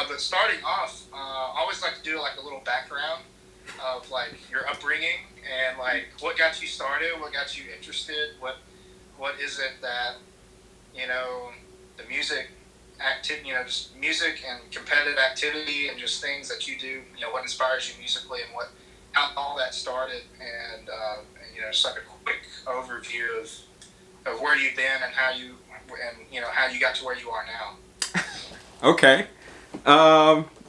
But starting off, I always like to do like a little background of like your upbringing and like what got you started, what got you interested, what is it that you know the music activity, just music and competitive activity and just things that you do, what inspires you musically and what how all that started and just like a quick overview of where you've been and how you got to where you are now. Okay.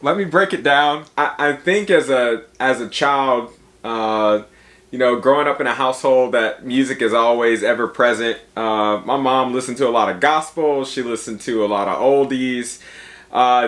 Let me break it down. I think as a child, growing up in a household that music is always ever present. My mom listened to a lot of gospel. She listened to a lot of oldies.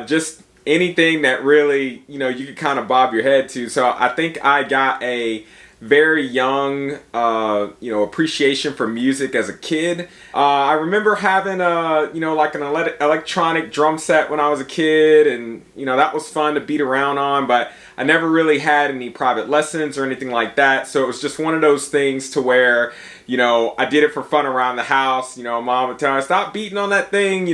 Just anything that really, you could kind of bob your head to. So I think I got a very young, appreciation for music as a kid. I remember having like an electronic drum set when I was a kid, and that was fun to beat around on. But I never really had any private lessons or anything like that. So it was just one of those things to where, I did it for fun around the house. Mom would tell me, "Stop beating on that thing,"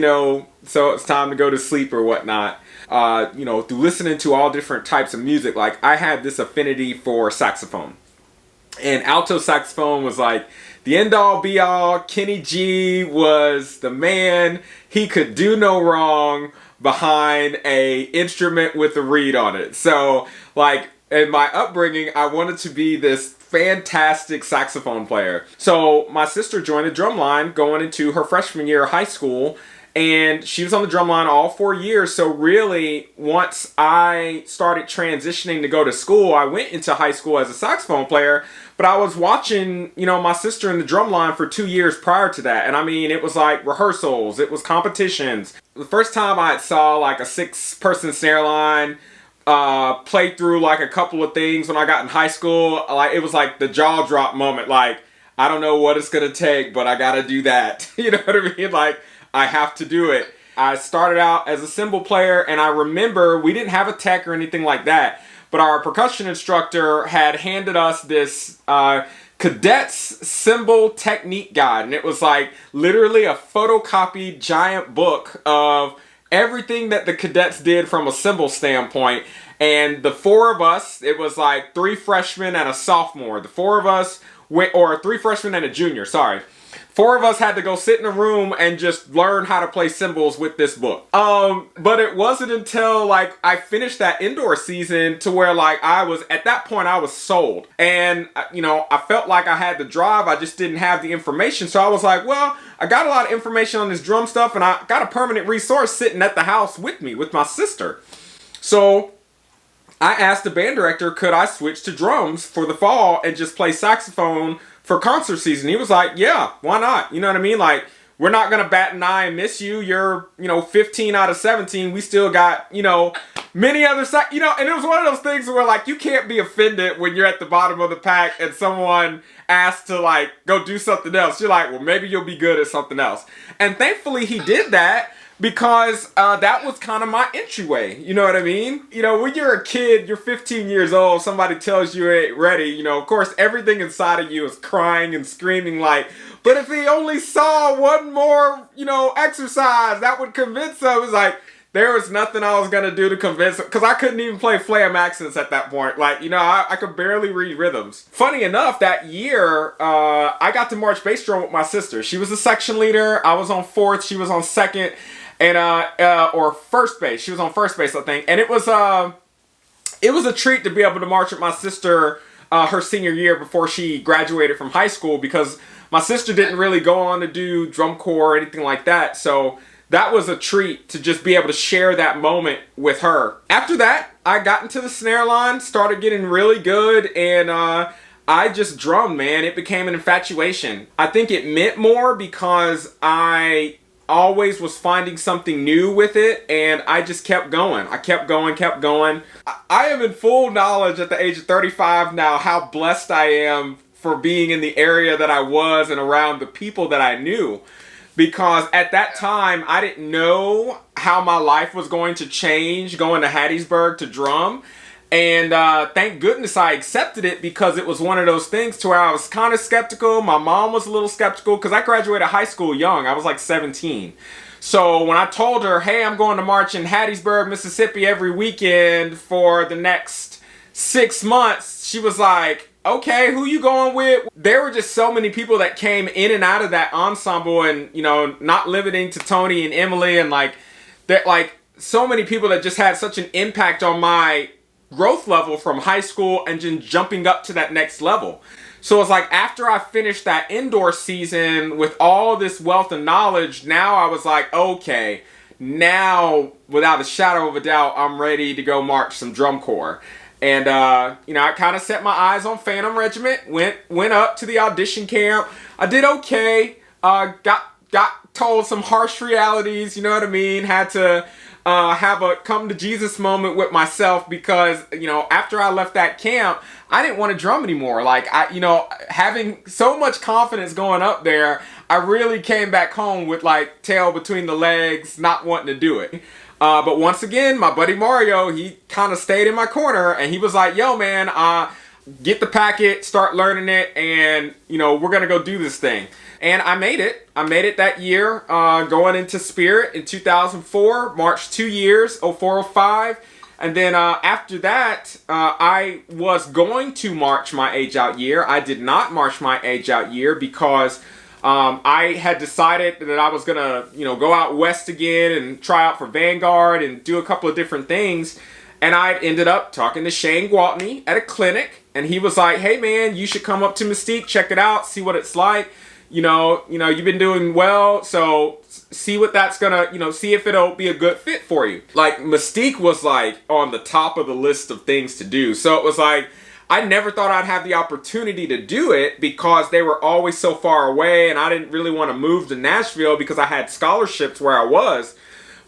so it's time to go to sleep or whatnot. Through listening to all different types of music, like I had this affinity for saxophone. And alto saxophone was like the end all be all. Kenny G was the man. He could do no wrong behind a instrument with a reed on it. So like in my upbringing, I wanted to be this fantastic saxophone player. So my sister joined the drum line going into her freshman year of high school. And she was on the drum line all 4 years. So really, once I started transitioning to go to school, I went into high school as a saxophone player. But I was watching, my sister in the drum line for 2 years prior to that. And I mean, it was like rehearsals. It was competitions. The first time I saw like a 6-person snare line, play through like a couple of things when I got in high school. Like it was like the jaw drop moment. Like, I don't know what it's going to take, but I got to do that. You know what I mean? Like, I have to do it. I started out as a cymbal player, and I remember we didn't have a tech or anything like that, but our percussion instructor had handed us this cadet's cymbal technique guide, and it was like literally a photocopied giant book of everything that the cadets did from a cymbal standpoint. And the 4 of us, it was like 3 freshmen and a sophomore. The 4 of us or 3 freshmen and a junior, sorry. 4 of us had to go sit in a room and just learn how to play cymbals with this book. But it wasn't until like I finished that indoor season to where like at that point I was sold. And I felt like I had the drive, I just didn't have the information. So I was like, well, I got a lot of information on this drum stuff and I got a permanent resource sitting at the house with me, with my sister. So I asked the band director, could I switch to drums for the fall and just play saxophone for concert season? He was like, yeah, why not? You know what I mean? Like, we're not going to bat an eye and miss you. You're, 15 out of 17. We still got, many other, and it was one of those things where like, you can't be offended when you're at the bottom of the pack and someone asks to like, go do something else. You're like, well, maybe you'll be good at something else. And thankfully he did that because that was kind of my entryway. You know what I mean? When you're a kid, you're 15 years old, somebody tells you ain't ready, of course, everything inside of you is crying and screaming like, but if he only saw one more, exercise, that would convince him. It's like, there was nothing I was going to do to convince him, because I couldn't even play flam accents at that point. Like, I could barely read rhythms. Funny enough, that year, I got to march bass drum with my sister. She was the section leader. I was on 4th. She was on 2nd. And or first base. She was on first base, I think. And it was a treat to be able to march with my sister her senior year before she graduated from high school, because my sister didn't really go on to do drum corps or anything like that. So that was a treat to just be able to share that moment with her. After that, I got into the snare line, started getting really good, and I just drummed, man. It became an infatuation. I think it meant more because I always was finding something new with it, and I just kept going. I kept going. I am in full knowledge at the age of 35 now how blessed I am for being in the area that I was and around the people that I knew. Because at that time, I didn't know how my life was going to change going to Hattiesburg to drum. And thank goodness I accepted it, because it was one of those things to where I was kind of skeptical. My mom was a little skeptical because I graduated high school young. I was like 17. So when I told her, hey, I'm going to march in Hattiesburg, Mississippi every weekend for the next 6 months, she was like, okay, who you going with? There were just so many people that came in and out of that ensemble, and, you know, not limiting to Tony and Emily, and like, that, like, so many people that just had such an impact on my growth level from high school and then jumping up to that next level. So it's like after I finished that indoor season with all this wealth and knowledge, now I was like, okay, now without a shadow of a doubt, I'm ready to go march some drum corps. And you know, I kind of set my eyes on Phantom Regiment, went up to the audition camp. I did okay. Got told some harsh realities, you know what I mean? Had to have a come to Jesus moment with myself, because, you know, after I left that camp, I didn't want to drum anymore. Like, you know, having so much confidence going up there, I really came back home with like tail between the legs, not wanting to do it. But once again, my buddy Mario, he kind of stayed in my corner, and he was like, yo man, get the packet, start learning it, and, you know, we're gonna go do this thing. And I made it. I made it that year, going into Spirit in 2004, marched 2 years, 04, 05. And then after that, I was going to march my age out year. I did not march my age out year because I had decided that I was going to, you know, go out west again and try out for Vanguard and do a couple of different things. And I ended up talking to Shane Gwaltney at a clinic. And he was like, hey man, you should come up to Mystique, check it out, see what it's like. You know, you've been doing well, so see what that's gonna, you know, see if it'll be a good fit for you. Like, Mystique was like on the top of the list of things to do. So it was like, I never thought I'd have the opportunity to do it because they were always so far away, and I didn't really want to move to Nashville because I had scholarships where I was.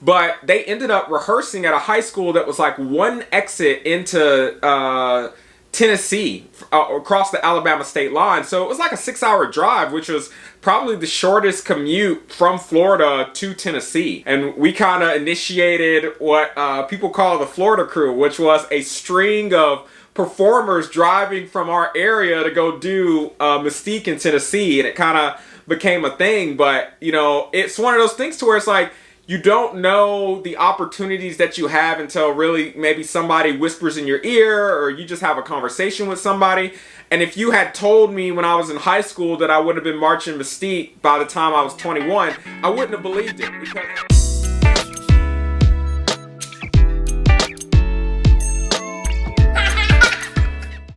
But they ended up rehearsing at a high school that was like one exit into Tennessee, across the Alabama state line. So it was like a 6-hour drive, which was probably the shortest commute from Florida to Tennessee. And we kind of initiated what people call the Florida Crew, which was a string of performers driving from our area to go do Mystique in Tennessee. And it kind of became a thing. But, you know, it's one of those things to where it's like, you don't know the opportunities that you have until really maybe somebody whispers in your ear, or you just have a conversation with somebody. And if you had told me when I was in high school that I would have been marching Mystique by the time I was 21, I wouldn't have believed it, because